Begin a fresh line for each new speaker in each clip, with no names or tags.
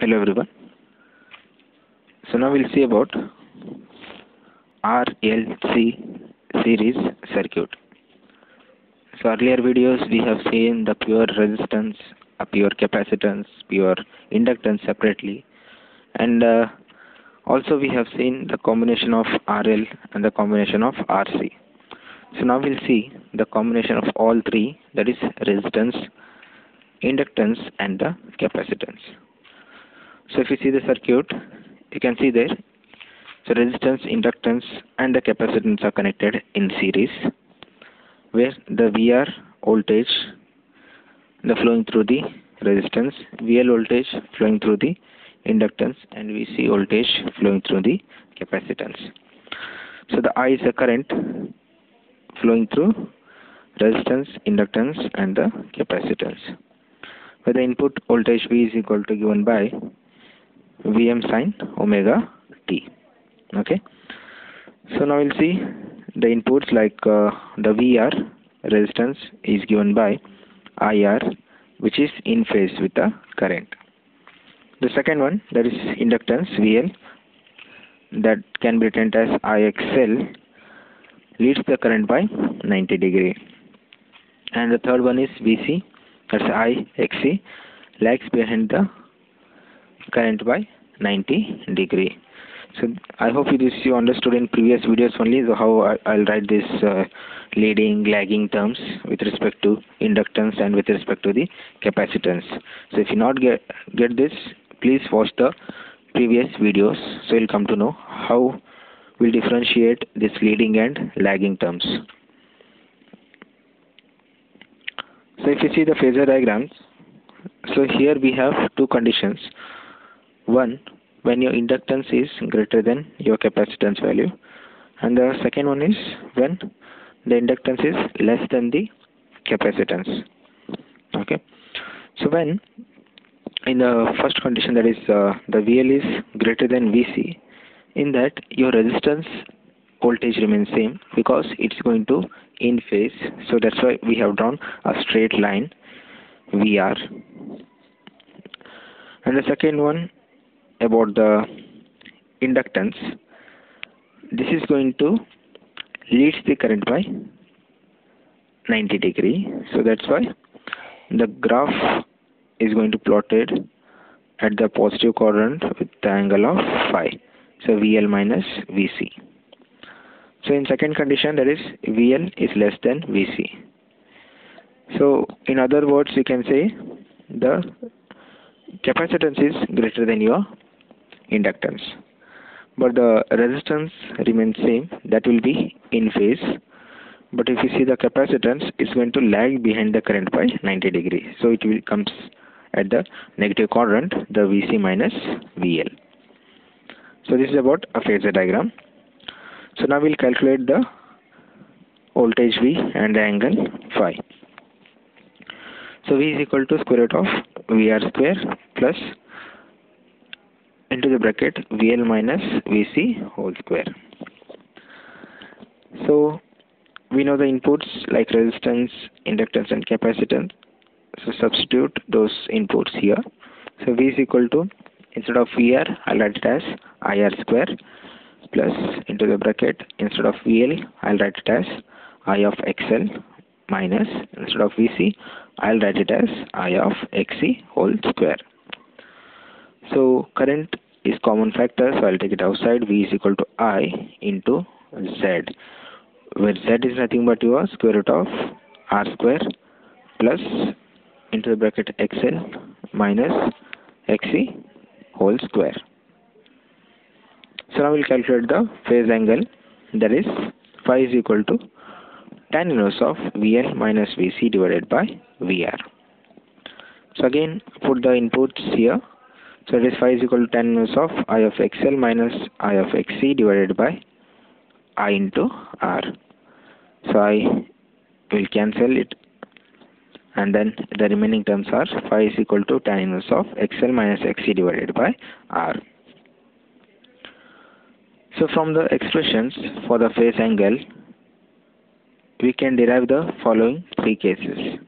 Hello everyone. So now we'll see about RLC series circuit. So earlier videos we have seen the pure resistance, pure capacitance, pure inductance separately, and also we have seen the combination of RL and the combination of RC. So now we'll see the combination of all three, that is resistance, inductance and the capacitance. So if you see the circuit, you can see there, so resistance, inductance and the capacitance are connected in series, where the VR voltage the flowing through the resistance, VL voltage flowing through the inductance and VC voltage flowing through the capacitance. So the I is the current flowing through resistance, inductance and the capacitance, where the input voltage V is equal to given by Vm sin omega t. Okay, so now we'll see the inputs like the VR resistance is given by IR, which is in phase with the current. The second one, that is inductance VL, that can be written as IXL, leads the current by 90 degree. And the third one is VC, that's IXC, lags behind the current by 90 degree. So I hope you understood in previous videos only how I'll write this leading, lagging terms with respect to inductance and with respect to the capacitance. So if you not get this, please watch the previous videos, so you'll come to know how we'll differentiate this leading and lagging terms. So if you see the phasor diagrams, so here we have two conditions. One, when your inductance is greater than your capacitance value, and the second one is when the inductance is less than the capacitance. Okay, so when in the first condition, that is the VL is greater than VC, in that your resistance voltage remains same because it's going to in phase, so that's why we have drawn a straight line VR. And the second one about the inductance, this is going to lead the current by 90 degree, so that's why the graph is going to plotted at the positive quadrant with the angle of phi, so VL minus VC. So in second condition, that is VL is less than VC. So in other words, you can say the capacitance is greater than your inductance, but the resistance remains same, that will be in phase. But if you see the capacitance, it's going to lag behind the current by 90 degree, so it will comes at the negative quadrant, the VC minus VL. So this is about a phasor diagram. So now we'll calculate the voltage V and the angle phi. So V is equal to square root of VR square plus into the bracket VL minus VC whole square. So we know the inputs like resistance, inductance and capacitance. So substitute those inputs here. So V is equal to, instead of VR, I'll write it as IR square plus into the bracket, instead of VL, I'll write it as I of XL minus, instead of VC, I'll write it as I of XC whole square. So current is common factor, so I'll take it outside. V is equal to I into Z, where Z is nothing but your square root of R square plus into the bracket XL minus XC whole square. So now we'll calculate the phase angle, that is phi is equal to tan inverse of VL minus VC divided by VR. So again put the inputs here. So it is phi is equal to tan inverse of I of XL minus I of XC divided by I into R. So I will cancel it, and then the remaining terms are phi is equal to tan inverse of XL minus XC divided by R. So from the expressions for the phase angle, we can derive the following three cases.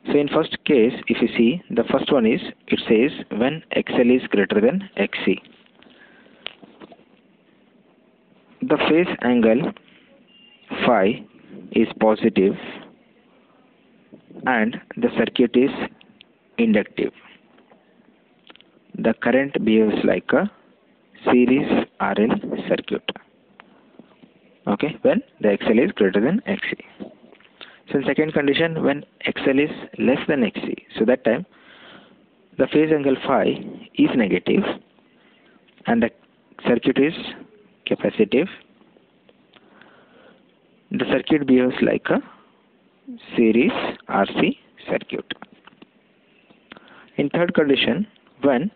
So in first case, if you see, the first one is, it says when XL is greater than XC. The phase angle phi is positive and the circuit is inductive. The current behaves like a series RL circuit. Okay, when the XL is greater than XC. So in second condition, when XL is less than XC, so that time the phase angle phi is negative and the circuit is capacitive. The circuit behaves like a series RC circuit. In third condition, when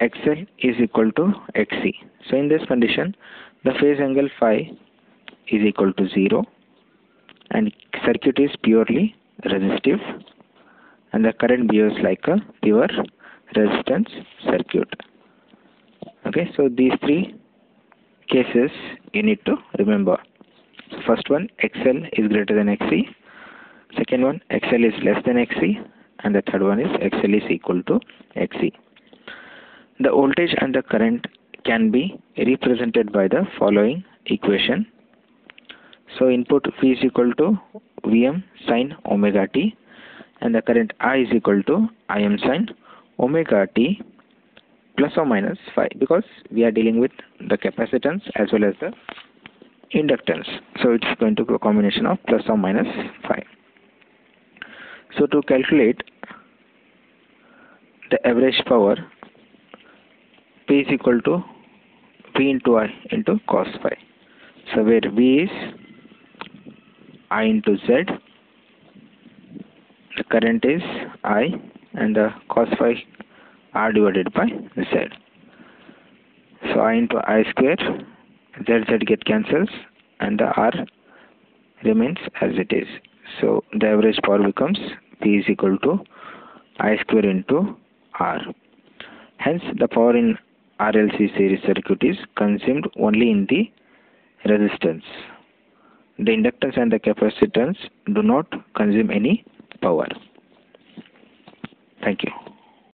XL is equal to XC, so in this condition the phase angle phi is equal to 0 and circuit is purely resistive and the current behaves like a pure resistance circuit. Okay, so these three cases you need to remember. So first one, XL is greater than XC. Second one, XL is less than XC. And the third one is XL is equal to XC. The voltage and the current can be represented by the following equation. So input V is equal to Vm sin omega t and the current I is equal to Im sin omega t plus or minus phi, because we are dealing with the capacitance as well as the inductance. So it's going to be a combination of plus or minus phi. So to calculate the average power, P is equal to V into I into cos phi. So where V is I into Z, the current is I, and the cos phi R divided by Z. So I into I square, Z get cancels and the R remains as it is. So the average power becomes P is equal to I square into R. Hence the power in RLC series circuit is consumed only in the resistance. The inductance and the capacitance do not consume any power. Thank you.